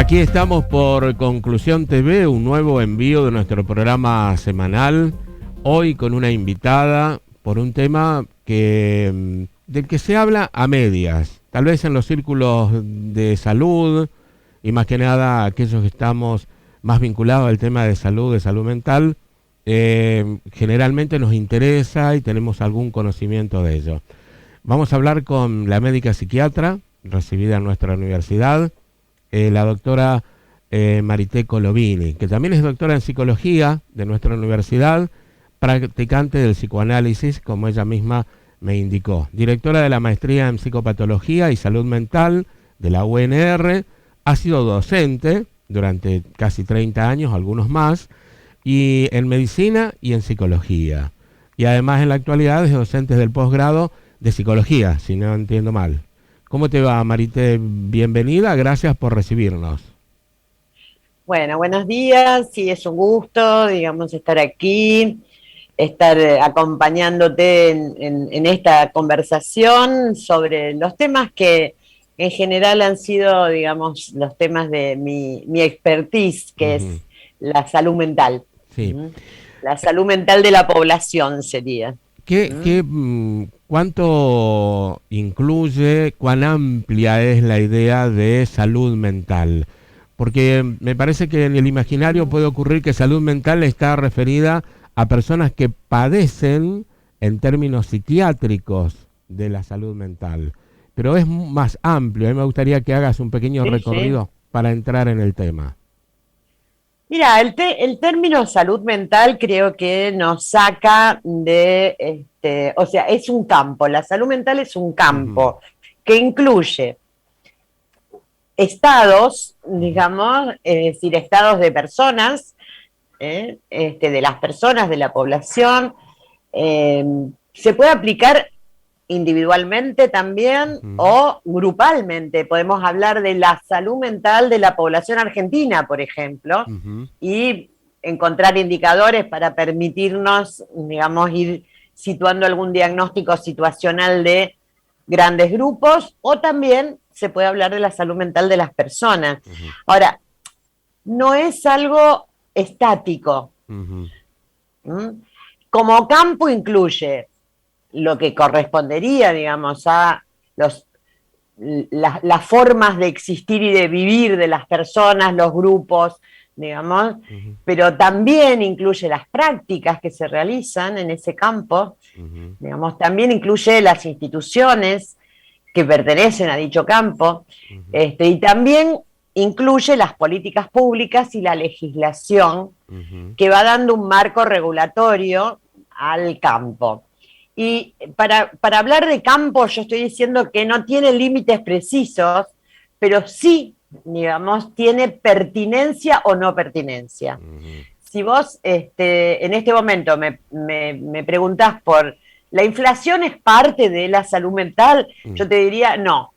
Aquí estamos por Conclusión TV, un nuevo envío de nuestro programa semanal. Hoy con una invitada por un tema del que se habla a medias, tal vez en los círculos de salud y más que nada aquellos que estamos más vinculados al tema de salud mental. Generalmente nos interesa y tenemos algún conocimiento de ello. Vamos a hablar con la médica psiquiatra recibida en nuestra universidad, la doctora Marité Colovini, que también es doctora en psicología de nuestra universidad, practicante del psicoanálisis, como ella misma me indicó, directora de la maestría en psicopatología y salud mental de la UNR, ha sido docente durante casi 30 años, algunos más, y en medicina y en psicología. Y además en la actualidad es docente del posgrado de psicología, si no entiendo mal. ¿Cómo te va, Marité? Bienvenida, gracias por recibirnos. Bueno, buenos días, sí, es un gusto, digamos, estar aquí, estar acompañándote en esta conversación sobre los temas que en general han sido, digamos, los temas de mi expertise, que es la salud mental. Sí. La salud mental de la población sería. ¿Cuánto incluye, cuán amplia es la idea de salud mental? Porque me parece que en el imaginario puede ocurrir que salud mental está referida a personas que padecen en términos psiquiátricos de la salud mental. Pero es más amplio. A mí me gustaría que hagas un pequeño recorrido para entrar en el tema. Mira, el término salud mental creo que nos saca de, o sea, es un campo, la salud mental es un campo que incluye estados, digamos, es decir, estados de personas, de las personas, de la población, se puede aplicar individualmente también o grupalmente. Podemos hablar de la salud mental de la población argentina, por ejemplo, y encontrar indicadores para permitirnos, digamos, ir situando algún diagnóstico situacional de grandes grupos, o también se puede hablar de la salud mental de las personas. Ahora, no es algo estático. Como campo incluye lo que correspondería, digamos, a las formas de existir y de vivir de las personas, los grupos, digamos, pero también incluye las prácticas que se realizan en ese campo, digamos, también incluye las instituciones que pertenecen a dicho campo, y también incluye las políticas públicas y la legislación que va dando un marco regulatorio al campo. Y para hablar de campo, yo estoy diciendo que no tiene límites precisos, pero sí, digamos, tiene pertinencia o no pertinencia. Si vos en este momento me preguntás por ¿la inflación es parte de la salud mental? Yo te diría no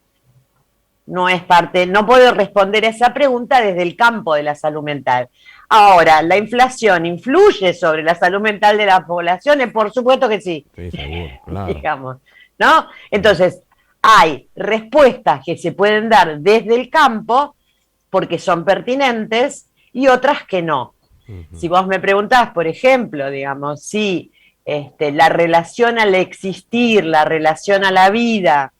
es parte, no puedo responder a esa pregunta desde el campo de la salud mental. Ahora, ¿la inflación influye sobre la salud mental de las poblaciones? Por supuesto que sí. Sí, seguro, claro. Digamos, ¿no? Entonces, hay respuestas que se pueden dar desde el campo porque son pertinentes y otras que no. Si vos me preguntás, por ejemplo, digamos, si la relación al existir, la relación a la vida,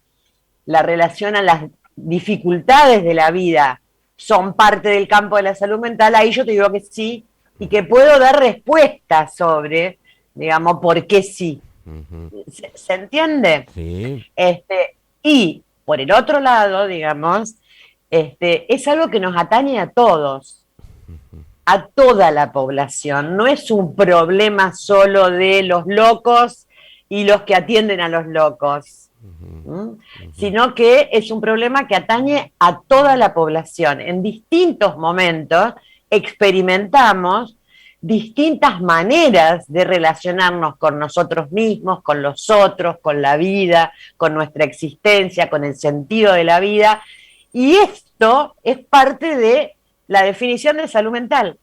la relación a las dificultades de la vida son parte del campo de la salud mental, ahí yo te digo que sí, y que puedo dar respuestas sobre, digamos, por qué sí. ¿Se entiende? Sí. Y por el otro lado, digamos, es algo que nos atañe a todos, a toda la población. No es un problema solo de los locos y los que atienden a los locos, sino que es un problema que atañe a toda la población. En distintos momentos experimentamos distintas maneras de relacionarnos con nosotros mismos, con los otros, con la vida, con nuestra existencia, con el sentido de la vida, y esto es parte de la definición de salud mental.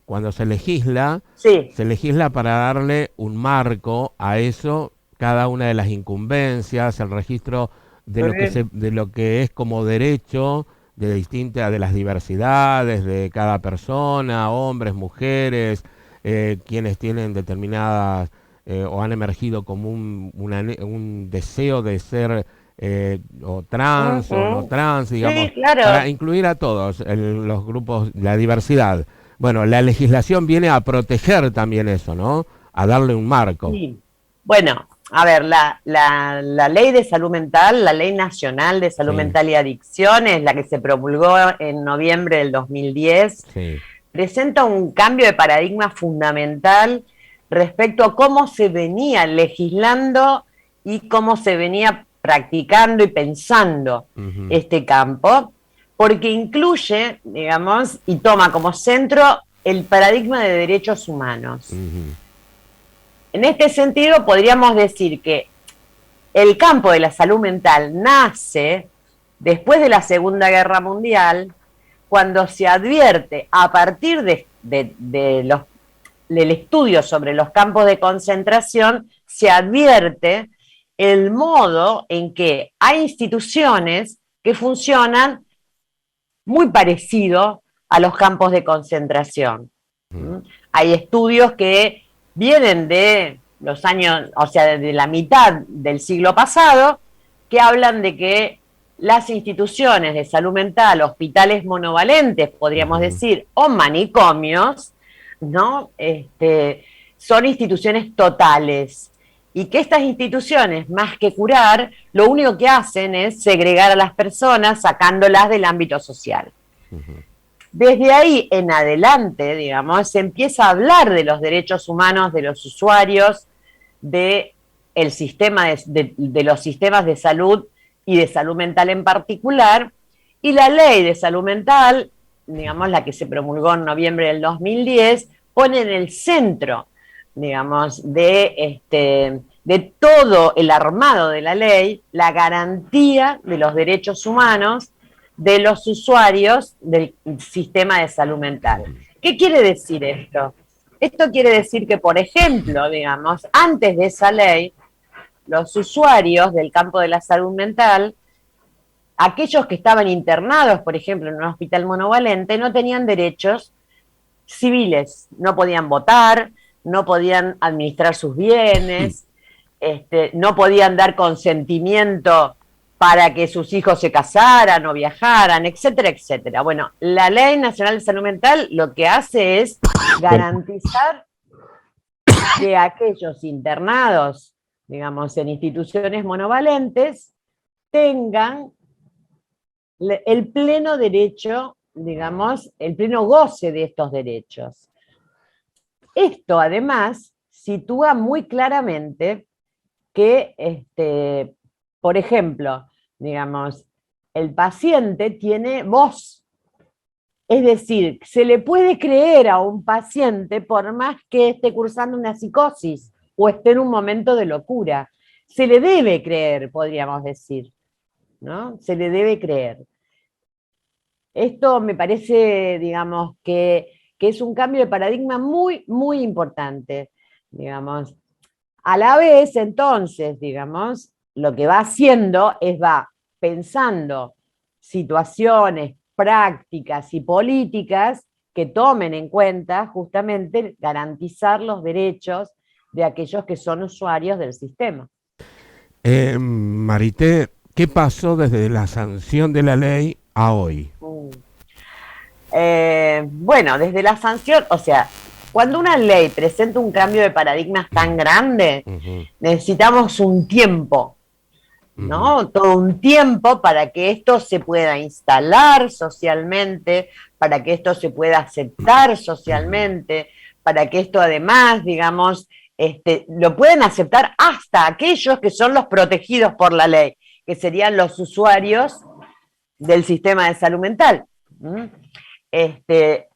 Cuando se legisla, sí, se legisla para darle un marco a eso, cada una de las incumbencias, el registro de lo que es como derecho de las diversidades de cada persona, hombres, mujeres, quienes tienen determinadas o han emergido como un deseo de ser o trans o no trans, digamos, Sí, claro. para incluir a todos los grupos, la diversidad. Bueno, la legislación viene a proteger también eso, ¿no? A darle un marco. Sí. Bueno, a ver, la ley de salud mental, la ley nacional de salud Sí, mental y adicciones, la que se promulgó en noviembre del 2010, sí. presenta un cambio de paradigma fundamental respecto a cómo se venía legislando y cómo se venía practicando y pensando Ujú, este campo, porque incluye, digamos, y toma como centro el paradigma de derechos humanos. ujú, En este sentido, podríamos decir que el campo de la salud mental nace después de la Segunda Guerra Mundial, cuando se advierte a partir del estudio sobre los campos de concentración, se advierte el modo en que hay instituciones que funcionan muy parecido a los campos de concentración. ujú. ¿Mm? Hay estudios que vienen de los años, o sea, de la mitad del siglo pasado, que hablan de que las instituciones de salud mental, hospitales monovalentes, podríamos Ujú. decir, o manicomios, ¿no? Son instituciones totales. Y que estas instituciones, más que curar, lo único que hacen es segregar a las personas sacándolas del ámbito social. Desde ahí en adelante, digamos, se empieza a hablar de los derechos humanos de los usuarios, de, el sistema de los sistemas de salud y de salud mental en particular, y la ley de salud mental, digamos, la que se promulgó en noviembre del 2010, pone en el centro, digamos, de todo el armado de la ley, la garantía de los derechos humanos de los usuarios del sistema de salud mental. ¿Qué quiere decir esto? Esto quiere decir que, por ejemplo, digamos, antes de esa ley, los usuarios del campo de la salud mental, aquellos que estaban internados, por ejemplo, en un hospital monovalente, no tenían derechos civiles, no podían votar, no podían administrar sus bienes, no podían dar consentimiento para que sus hijos se casaran o viajaran, etcétera, etcétera. Bueno, la Ley Nacional de Salud Mental lo que hace es garantizar que aquellos internados, digamos, en instituciones monovalentes, tengan el pleno derecho, digamos, el pleno goce de estos derechos. Esto, además, sitúa muy claramente que, por ejemplo, digamos, el paciente tiene voz. Es decir, se le puede creer a un paciente por más que esté cursando una psicosis o esté en un momento de locura. Se le debe creer, podríamos decir, ¿no? Se le debe creer. Esto me parece, digamos, que es un cambio de paradigma muy, muy importante, digamos. A la vez, entonces, digamos, lo que va haciendo es va pensando situaciones, prácticas y políticas que tomen en cuenta justamente garantizar los derechos de aquellos que son usuarios del sistema. Marité, ¿qué pasó desde la sanción de la ley a hoy? Bueno, desde la sanción, o sea, cuando una ley presenta un cambio de paradigmas tan grande, Ujú, necesitamos un tiempo, ujú, ¿no? Todo un tiempo para que esto se pueda instalar socialmente, para que esto se pueda aceptar socialmente, para que esto además, digamos, lo pueden aceptar hasta aquellos que son los protegidos por la ley, que serían los usuarios del sistema de salud mental. ¿Mm? Este,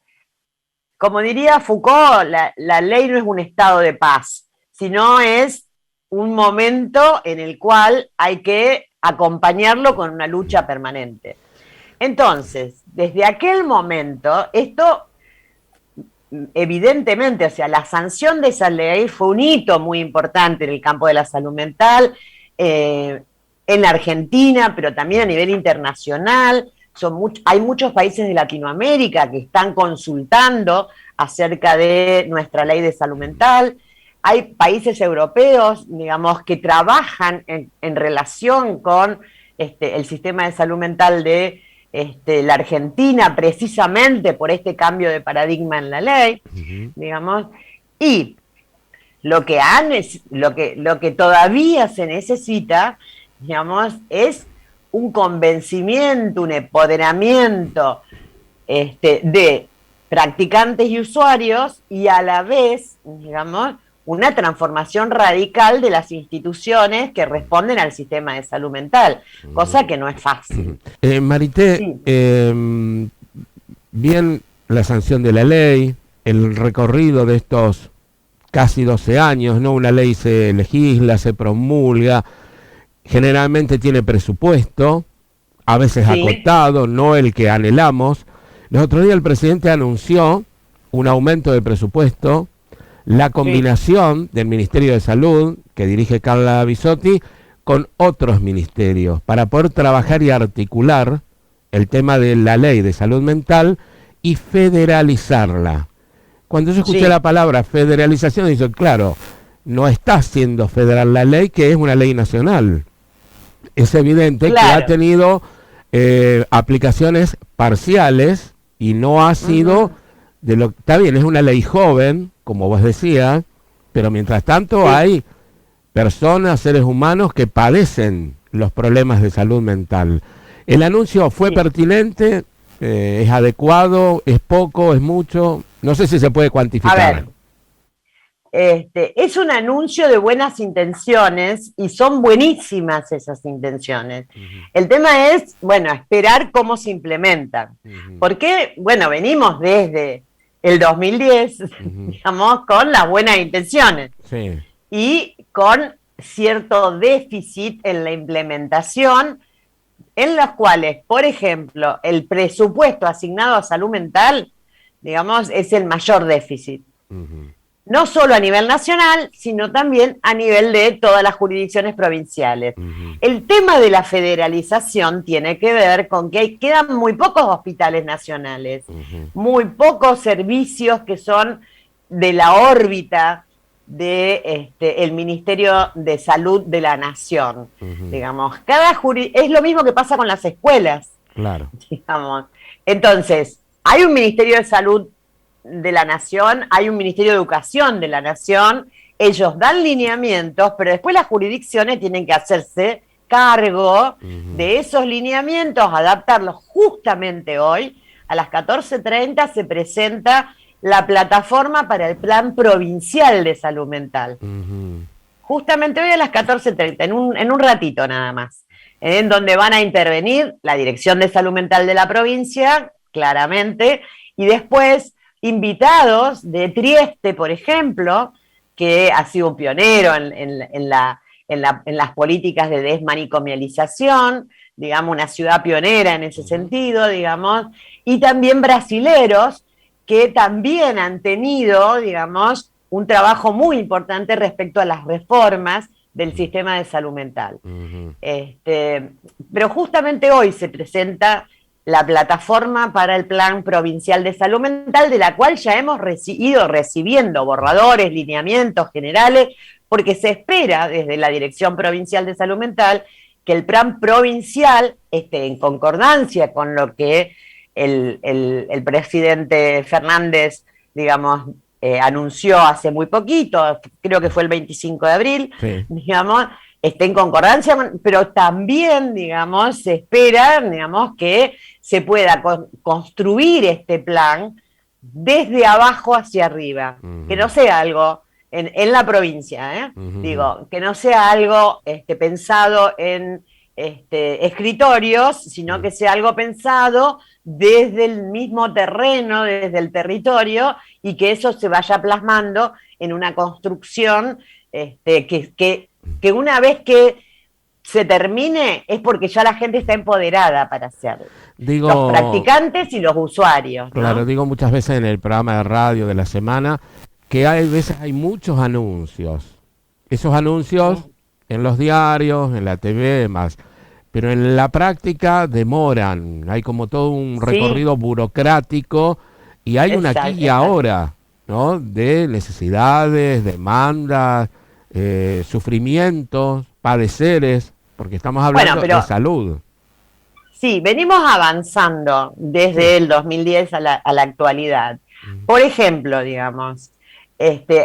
Como diría Foucault, la ley no es un estado de paz, sino es un momento en el cual hay que acompañarlo con una lucha permanente. Entonces, desde aquel momento, esto evidentemente, o sea, la sanción de esa ley fue un hito muy importante en el campo de la salud mental. en la Argentina, pero también a nivel internacional. Hay muchos países de Latinoamérica que están consultando acerca de nuestra ley de salud mental. Hay países europeos, digamos, que trabajan en relación con el sistema de salud mental de la Argentina, precisamente por este cambio de paradigma en la ley, digamos, y lo que todavía se necesita, digamos, es un convencimiento, un empoderamiento de practicantes y usuarios, y a la vez, digamos, una transformación radical de las instituciones que responden al sistema de salud mental, cosa que no es fácil. Marité, sí. Bien la sanción de la ley, el recorrido de estos casi 12 años, ¿no? Una ley se legisla, se promulga, generalmente tiene presupuesto, a veces sí, acotado, no el que anhelamos. El otro día el presidente anunció un aumento de presupuesto, la combinación sí, del Ministerio de Salud, que dirige Carla Bisotti, con otros ministerios, para poder trabajar y articular el tema de la ley de salud mental y federalizarla. Cuando yo escuché sí, la palabra federalización, dije, claro, no está siendo federal la ley, que es una ley nacional. Es evidente claro, que ha tenido aplicaciones parciales y no ha sido de lo. Está bien, es una ley joven, como vos decías, pero mientras tanto sí, hay personas, seres humanos que padecen los problemas de salud mental. ¿El anuncio fue sí, pertinente? ¿Es adecuado? ¿Es poco? ¿Es mucho? No sé si se puede cuantificar. A ver, es un anuncio de buenas intenciones y son buenísimas esas intenciones. El tema es, bueno, esperar cómo se implementan. Porque, bueno, venimos desde el 2010, digamos, con las buenas intenciones. Sí. Y con cierto déficit en la implementación, en los cuales, por ejemplo, el presupuesto asignado a salud mental, digamos, es el mayor déficit. No solo a nivel nacional, sino también a nivel de todas las jurisdicciones provinciales. El tema de la federalización tiene que ver con que quedan muy pocos hospitales nacionales, muy pocos servicios que son de la órbita de el Ministerio de Salud de la Nación, digamos. Es lo mismo que pasa con las escuelas. Claro. Digamos. Entonces, hay un Ministerio de Salud de la Nación, hay un Ministerio de Educación de la Nación, ellos dan lineamientos, pero después las jurisdicciones tienen que hacerse cargo de esos lineamientos, adaptarlos. Justamente hoy, a las 14:30, se presenta la plataforma para el Plan Provincial de Salud Mental. Justamente hoy a las 14:30, en un ratito nada más, en donde van a intervenir la Dirección de Salud Mental de la provincia, claramente, y después invitados de Trieste, por ejemplo, que ha sido un pionero en las políticas de desmanicomialización, digamos, una ciudad pionera en ese sentido, digamos, y también brasileros que también han tenido, digamos, un trabajo muy importante respecto a las reformas del sistema de salud mental. Pero justamente hoy se presenta la plataforma para el Plan Provincial de Salud Mental, de la cual ya hemos ido recibiendo borradores, lineamientos generales, porque se espera desde la Dirección Provincial de Salud Mental que el plan provincial esté en concordancia con lo que el presidente Fernández, digamos, anunció hace muy poquito, creo que fue el 25 de abril, sí, digamos, esté en concordancia, pero también, digamos, se espera, digamos, que se pueda construir este plan desde abajo hacia arriba, que no sea algo en la provincia, digo, que no sea algo pensado en escritorios, sino que sea algo pensado desde el mismo terreno, desde el territorio, y que eso se vaya plasmando en una construcción que una vez que se termine es porque ya la gente está empoderada para hacerlo. Los practicantes y los usuarios, ¿no? Claro, digo muchas veces en el programa de radio de la semana que hay muchos anuncios. Esos anuncios en los diarios, en la TV, demás. Pero en la práctica demoran, hay como todo un recorrido burocrático y hay un aquí y ahora, ¿no? De necesidades, demandas, sufrimientos, padeceres, porque estamos hablando de salud. Sí, venimos avanzando desde el 2010 a la actualidad. Por ejemplo, digamos,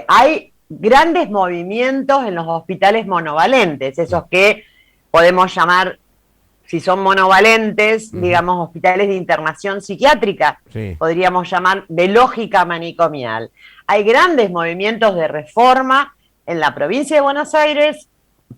hay grandes movimientos en los hospitales monovalentes, esos que podemos llamar, si son monovalentes, digamos, hospitales de internación psiquiátrica, podríamos llamar de lógica manicomial. Hay grandes movimientos de reforma en la provincia de Buenos Aires,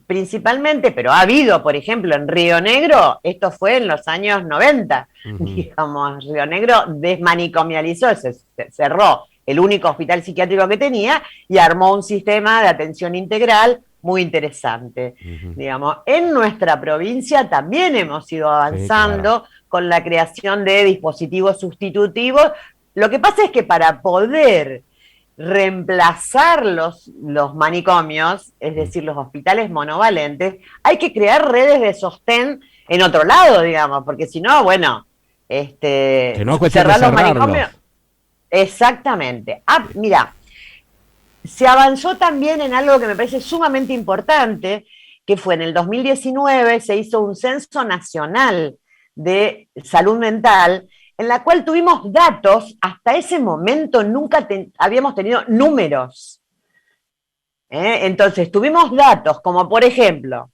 principalmente, pero ha habido, por ejemplo, en Río Negro, esto fue en los años 90, digamos, Río Negro desmanicomializó, se cerró el único hospital psiquiátrico que tenía y armó un sistema de atención integral muy interesante. Digamos, en nuestra provincia también hemos ido avanzando con la creación de dispositivos sustitutivos. Lo que pasa es que para poder reemplazar los manicomios, es decir, los hospitales monovalentes, hay que crear redes de sostén en otro lado, digamos, porque si no, bueno, que no es cerrar los manicomios. Exactamente. Mira, se avanzó también en algo que me parece sumamente importante, que fue en el 2019, se hizo un censo nacional de salud mental, en la cual tuvimos datos, hasta ese momento nunca habíamos tenido números. Entonces, tuvimos datos como, por ejemplo,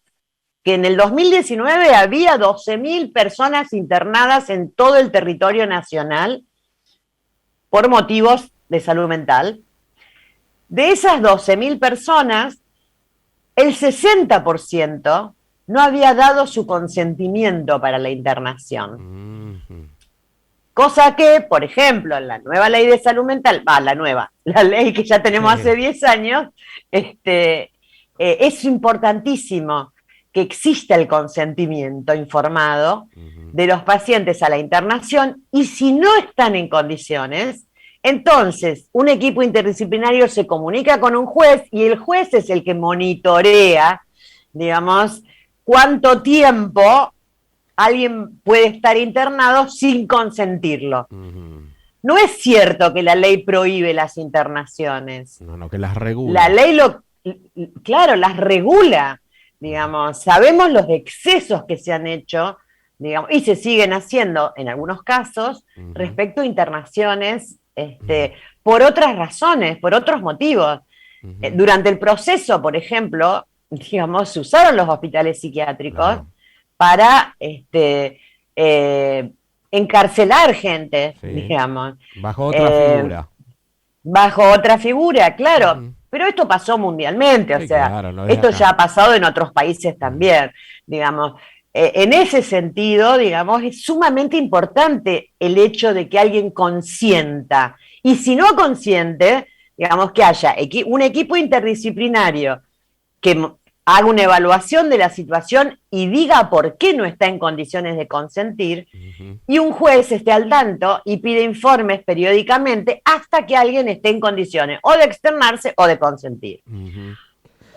que en el 2019 había 12.000 personas internadas en todo el territorio nacional por motivos de salud mental. De esas 12.000 personas, el 60% no había dado su consentimiento para la internación. Cosa que, por ejemplo, en la nueva ley de salud mental, la ley que ya tenemos hace 10 años, es importantísimo que exista el consentimiento informado de los pacientes a la internación, y si no están en condiciones, entonces un equipo interdisciplinario se comunica con un juez y el juez es el que monitorea, digamos, cuánto tiempo alguien puede estar internado sin consentirlo. No es cierto que la ley prohíbe las internaciones. No, que las regula. La ley las regula, digamos. Sabemos los excesos que se han hecho, digamos, y se siguen haciendo en algunos casos respecto a internaciones por otras razones, por otros motivos. Durante el proceso, por ejemplo, digamos, se usaron los hospitales psiquiátricos para encarcelar gente, digamos. Bajo otra figura. Bajo otra figura, claro. Pero esto pasó mundialmente, o sea, claro, esto ya ha pasado en otros países también, digamos. En ese sentido, digamos, es sumamente importante el hecho de que alguien consienta. Y si no consiente, digamos, que haya un equipo interdisciplinario que haga una evaluación de la situación y diga por qué no está en condiciones de consentir, y un juez esté al tanto y pide informes periódicamente hasta que alguien esté en condiciones o de externarse o de consentir.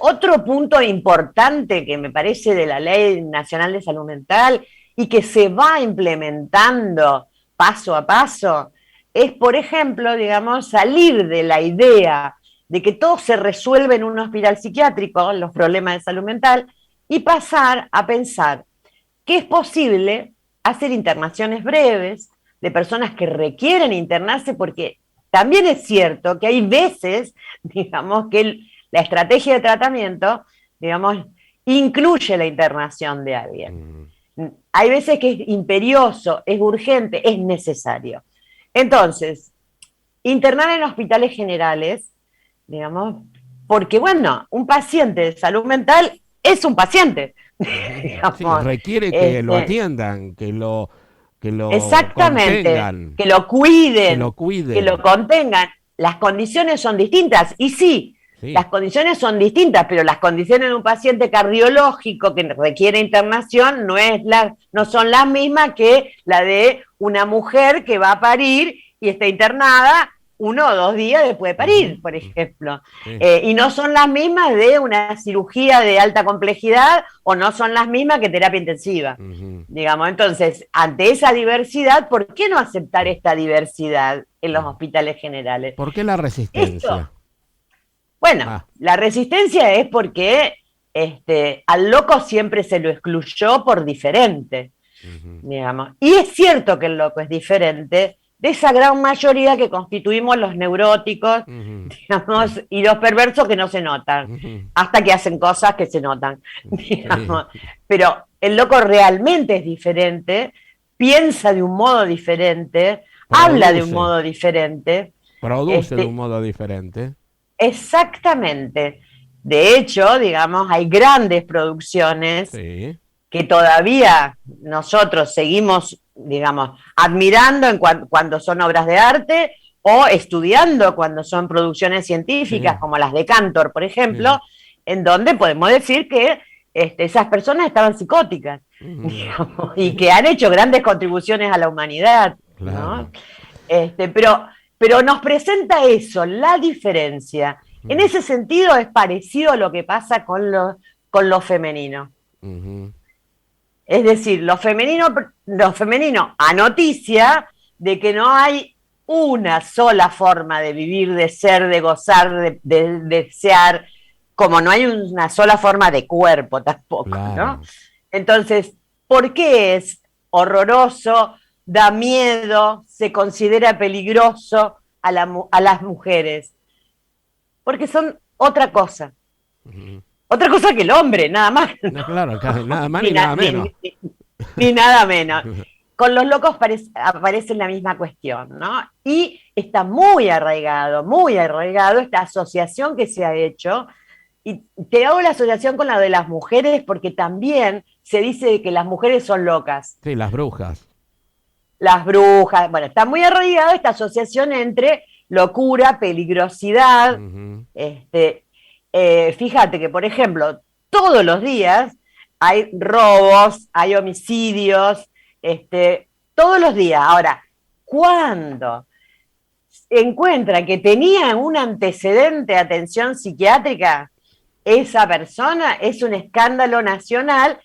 Otro punto importante que me parece de la Ley Nacional de Salud Mental y que se va implementando paso a paso es, por ejemplo, digamos, salir de la idea de que todo se resuelve en un hospital psiquiátrico, los problemas de salud mental, y pasar a pensar que es posible hacer internaciones breves de personas que requieren internarse, porque también es cierto que hay veces, digamos, que la estrategia de tratamiento, digamos, incluye la internación de alguien. Hay veces que es imperioso, es urgente, es necesario. Entonces, internar en hospitales generales, digamos, porque bueno, un paciente de salud mental es un paciente. Digamos, sí, requiere que lo atiendan, que lo exactamente, contengan, que lo cuiden, que lo contengan. Las condiciones son distintas, y sí, las condiciones son distintas, pero las condiciones de un paciente cardiológico que requiere internación no son las mismas que la de una mujer que va a parir y está internada 1 o 2 días después de parir, por ejemplo. Sí. Y no son las mismas de una cirugía de alta complejidad o no son las mismas que terapia intensiva. Digamos, entonces, ante esa diversidad, ¿por qué no aceptar esta diversidad en los hospitales generales? ¿Por qué la resistencia? Bueno, la resistencia es porque al loco siempre se lo excluyó por diferente, digamos. Y es cierto que el loco es diferente de esa gran mayoría que constituimos los neuróticos, digamos, y los perversos que no se notan, hasta que hacen cosas que se notan, digamos. Pero el loco realmente es diferente, piensa de un modo diferente, habla de un modo diferente. Produce de un modo diferente. Exactamente. De hecho, digamos, hay grandes producciones que todavía nosotros seguimos, digamos, admirando cuando son obras de arte o estudiando cuando son producciones científicas, como las de Cantor, por ejemplo, en donde podemos decir que esas personas estaban psicóticas, digamos, y que han hecho grandes contribuciones a la humanidad, ¿no? Pero nos presenta eso, la diferencia. En ese sentido es parecido a lo que pasa con lo femenino. Es decir, lo femenino a noticia de que no hay una sola forma de vivir, de ser, de gozar, de desear, como no hay una sola forma de cuerpo tampoco, ¿no? Entonces, ¿por qué es horroroso, da miedo, se considera peligroso a las mujeres? Porque son otra cosa. Otra cosa que el hombre, nada más. No, claro, nada más ni nada menos. Ni nada menos. Con los locos aparece la misma cuestión, ¿no? Y está muy arraigado esta asociación que se ha hecho. Y te hago la asociación con la de las mujeres porque también se dice que las mujeres son locas. Sí, las brujas. Las brujas. Bueno, está muy arraigado esta asociación entre locura, peligrosidad. Fíjate que, por ejemplo, todos los días hay robos, hay homicidios, todos los días. Ahora, cuando encuentran que tenían un antecedente de atención psiquiátrica, esa persona es un escándalo nacional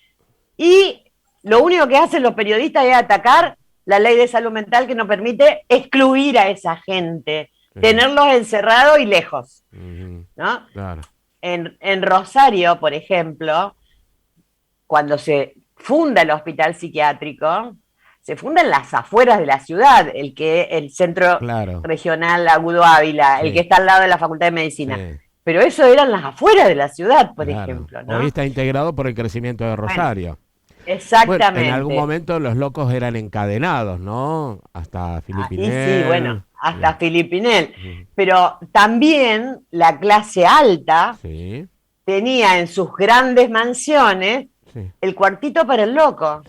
y lo único que hacen los periodistas es atacar la ley de salud mental que nos permite excluir a esa gente, tenerlos encerrados y lejos, ¿no? Claro. En Rosario, por ejemplo, cuando se funda el hospital psiquiátrico, se funda en las afueras de la ciudad, el centro regional Agudo Ávila, el que está al lado de la Facultad de Medicina. Pero eso eran las afueras de la ciudad, por ejemplo, ¿no? Hoy está integrado por el crecimiento de Rosario. Bueno, exactamente. Bueno, en algún momento los locos eran encadenados, ¿no? Hasta Filipinel. Sí, bueno, hasta Filipinel. Pero también la clase alta tenía en sus grandes mansiones el cuartito para el loco.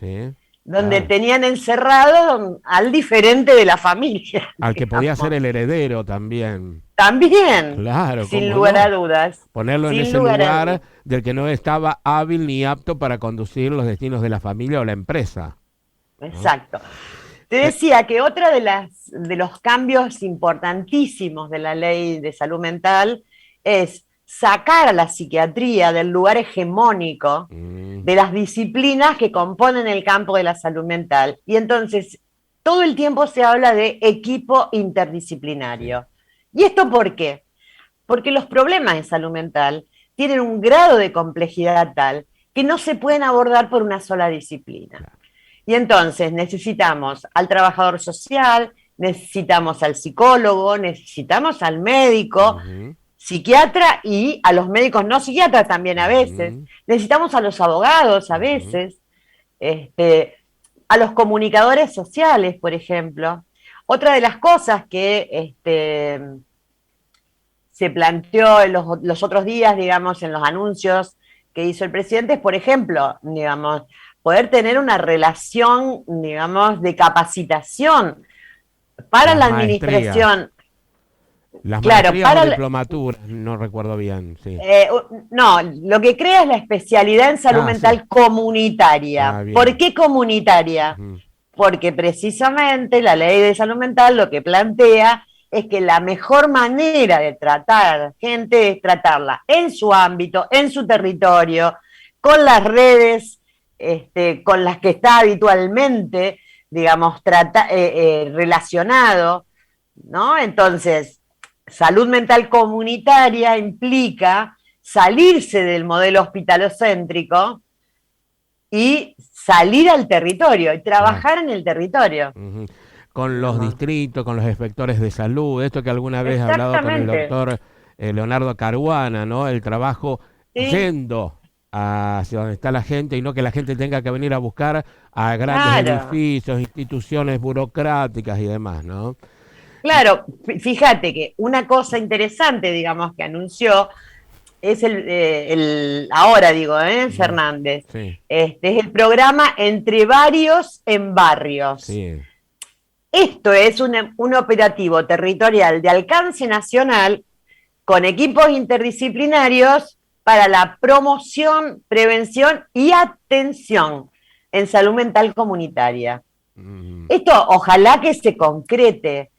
Donde tenían encerrado al diferente de la familia. Al que podía ser el heredero también. También, claro, sin lugar a dudas. Ponerlo en ese lugar del que no estaba hábil ni apto para conducir los destinos de la familia o la empresa. Exacto. Te decía que otra de los cambios importantísimos de la ley de salud mental es sacar a la psiquiatría del lugar hegemónico de las disciplinas que componen el campo de la salud mental. Y entonces todo el tiempo se habla de equipo interdisciplinario. ¿Y esto por qué? Porque los problemas de salud mental tienen un grado de complejidad tal que no se pueden abordar por una sola disciplina. Y entonces necesitamos al trabajador social, necesitamos al psicólogo, necesitamos al médico, psiquiatra y a los médicos no psiquiatras también a veces. Necesitamos a los abogados a veces, a los comunicadores sociales, por ejemplo. Otra de las cosas que se planteó en los otros días, digamos, en los anuncios que hizo el presidente es, por ejemplo, digamos, poder tener una relación, digamos, de capacitación para la administración. Las maestrías o diplomaturas, no recuerdo bien. No, lo que crea es la especialidad en salud mental comunitaria. ¿Por qué comunitaria? Porque precisamente la ley de salud mental lo que plantea es que la mejor manera de tratar a la gente es tratarla en su ámbito, en su territorio, con las redes con las que está habitualmente, digamos, relacionado, ¿no? Entonces, salud mental comunitaria implica salirse del modelo hospitalocéntrico y salir al territorio y trabajar en el territorio. Con los distritos, con los inspectores de salud, esto que alguna vez he hablado con el doctor Leonardo Caruana, ¿no? El trabajo yendo hacia donde está la gente y no que la gente tenga que venir a buscar a grandes edificios, instituciones burocráticas y demás, ¿no? Claro, fíjate que una cosa interesante, digamos, que anunció es ahora digo, Fernández, es el programa Entre Varios en Barrios. Sí. Esto es un operativo territorial de alcance nacional con equipos interdisciplinarios para la promoción, prevención y atención en salud mental comunitaria. Esto ojalá que se concrete.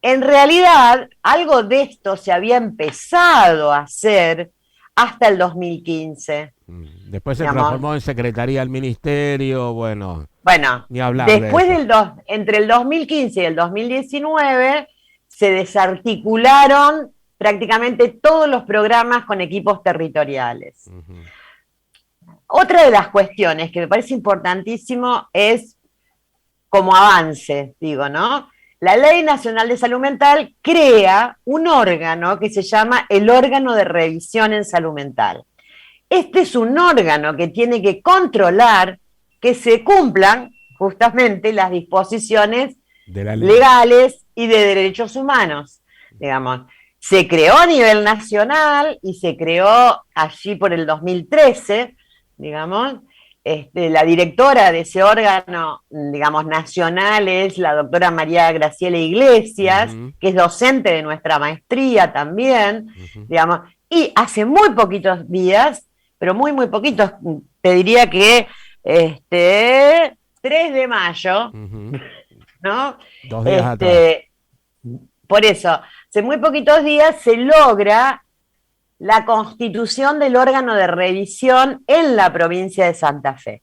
En realidad, algo de esto se había empezado a hacer hasta el 2015. Después se transformó en Secretaría del Ministerio, bueno, ni hablar después de eso. Entre el 2015 y el 2019 se desarticularon prácticamente todos los programas con equipos territoriales. Otra de las cuestiones que me parece importantísimo es como avance, digo, ¿no? La Ley Nacional de Salud Mental crea un órgano que se llama el órgano de revisión en salud mental. Este es un órgano que tiene que controlar que se cumplan justamente las disposiciones legales y de derechos humanos, digamos. Se creó a nivel nacional y se creó allí por el 2013, digamos. La directora de ese órgano, digamos, nacional es la doctora María Graciela Iglesias, que es docente de nuestra maestría también, digamos, y hace muy poquitos días, pero muy, muy poquitos, te diría que 3 de mayo, ¿no? 2 días atrás. Por eso, hace muy poquitos días se logra la constitución del órgano de revisión en la provincia de Santa Fe.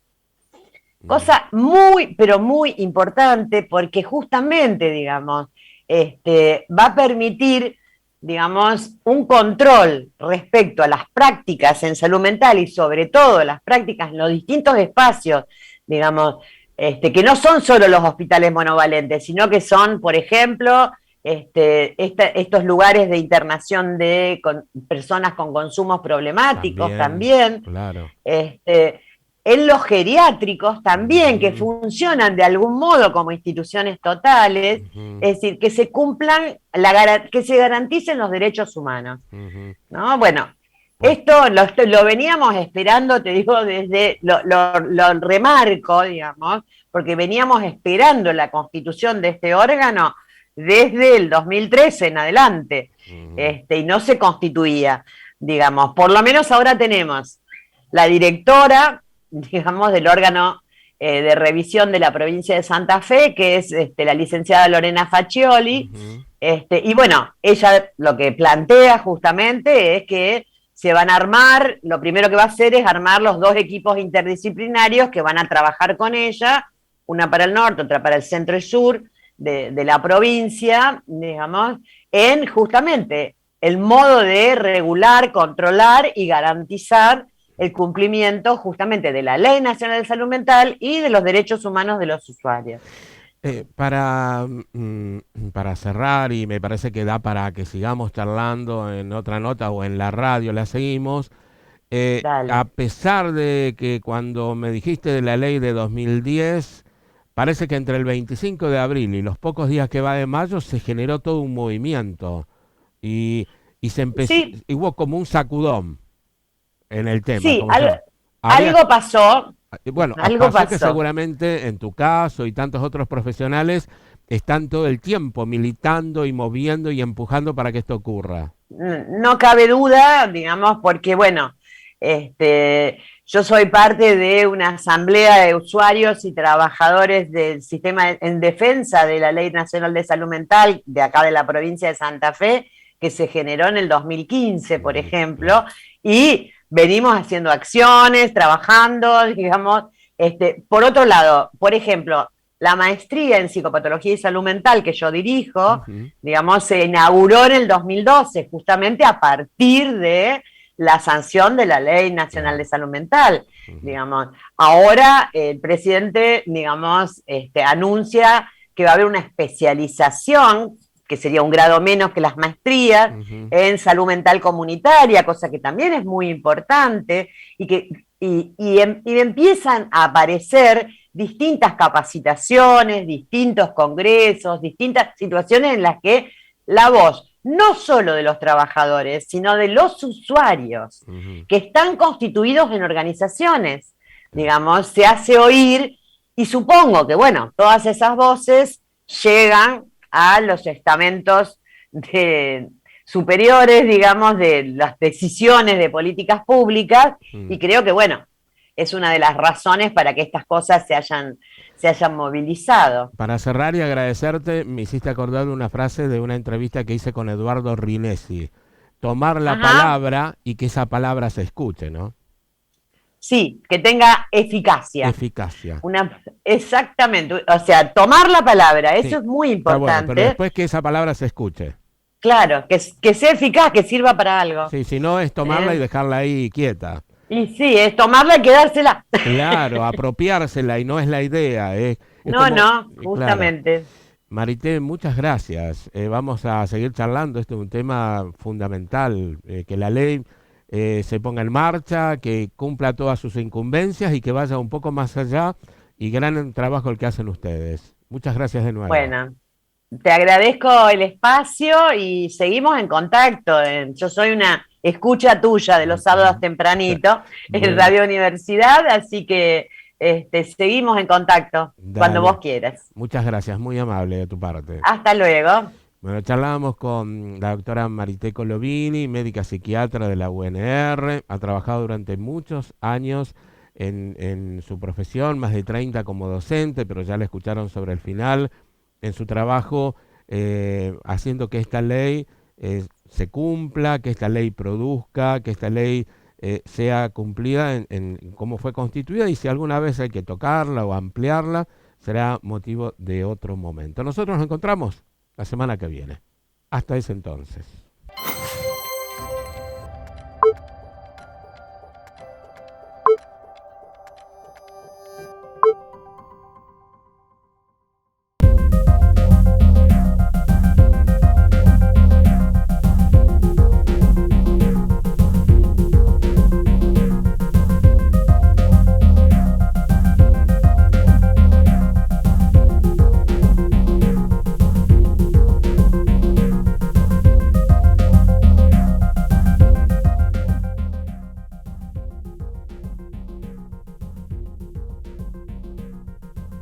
Cosa muy, pero muy importante porque justamente, digamos, va a permitir, digamos, un control respecto a las prácticas en salud mental y sobre todo las prácticas en los distintos espacios, digamos, que no son solo los hospitales monovalentes, sino que son, por ejemplo, estos lugares de internación de personas con consumos problemáticos también. Claro. En los geriátricos también, que funcionan de algún modo como instituciones totales, es decir, que se cumplan, que se garanticen los derechos humanos. ¿No? Bueno, esto lo veníamos esperando, te digo, lo remarco, digamos, porque veníamos esperando la constitución de este órgano desde el 2013 en adelante, y no se constituía, digamos. Por lo menos ahora tenemos la directora, digamos, del órgano de revisión de la provincia de Santa Fe, que es la licenciada Lorena Faccioli, y bueno, ella lo que plantea justamente es que se van a armar, lo primero que va a hacer es armar los 2 equipos interdisciplinarios que van a trabajar con ella, una para el norte, otra para el centro y sur, de la provincia, digamos, en justamente el modo de regular, controlar y garantizar el cumplimiento justamente de la Ley Nacional de Salud Mental y de los derechos humanos de los usuarios. Para cerrar, y me parece que da para que sigamos charlando en otra nota o en la radio, la seguimos, a pesar de que cuando me dijiste de la ley de 2010, parece que entre el 25 de abril y los pocos días que va de mayo se generó todo un movimiento y se empezó, y hubo como un sacudón en el tema. Sí, algo pasó. Bueno, algo pasó que seguramente en tu caso y tantos otros profesionales están todo el tiempo militando y moviendo y empujando para que esto ocurra. No cabe duda, digamos, porque bueno, Yo soy parte de una asamblea de usuarios y trabajadores del sistema en defensa de la Ley Nacional de Salud Mental de acá de la provincia de Santa Fe, que se generó en el 2015, por ejemplo, y venimos haciendo acciones, trabajando, digamos. Por otro lado, por ejemplo, la maestría en psicopatología y salud mental que yo dirijo, digamos, se inauguró en el 2012, justamente a partir de la sanción de la Ley Nacional de Salud Mental, digamos. Ahora el presidente, digamos, anuncia que va a haber una especialización, que sería un grado menos que las maestrías, en salud mental comunitaria, cosa que también es muy importante, y empiezan a aparecer distintas capacitaciones, distintos congresos, distintas situaciones en las que la voz no solo de los trabajadores, sino de los usuarios, que están constituidos en organizaciones, digamos, se hace oír, y supongo que, bueno, todas esas voces llegan a los estamentos superiores, digamos, de las decisiones de políticas públicas, y creo que, bueno, es una de las razones para que estas cosas se hayan movilizado. Para cerrar y agradecerte, me hiciste acordar de una frase de una entrevista que hice con Eduardo Rinesi. Tomar la palabra y que esa palabra se escuche, ¿no? Sí, que tenga eficacia. Eficacia. Exactamente, o sea, tomar la palabra, eso es muy importante. Bueno, pero después que esa palabra se escuche. Claro, que sea eficaz, que sirva para algo. Sí, si no es tomarla y dejarla ahí quieta. Y sí, es tomarla y quedársela. Claro, apropiársela, y no es la idea. No, justamente. Claro. Marité, muchas gracias. Vamos a seguir charlando. Este es un tema fundamental, que la ley se ponga en marcha, que cumpla todas sus incumbencias y que vaya un poco más allá. Y gran trabajo el que hacen ustedes. Muchas gracias de nuevo. Bueno, te agradezco el espacio y seguimos en contacto. Yo soy una escucha tuya de los sábados tempranito en Radio Universidad, así que seguimos en contacto. Dale. Cuando vos quieras. Muchas gracias, muy amable de tu parte. Hasta luego. Bueno, charlábamos con la doctora Marité Colovini, médica psiquiatra de la UNR, ha trabajado durante muchos años en su profesión, más de 30 como docente, pero ya la escucharon sobre el final, en su trabajo haciendo que esta ley se cumpla, que esta ley produzca, que esta ley sea cumplida en cómo fue constituida, y si alguna vez hay que tocarla o ampliarla, será motivo de otro momento. Nosotros nos encontramos la semana que viene. Hasta ese entonces.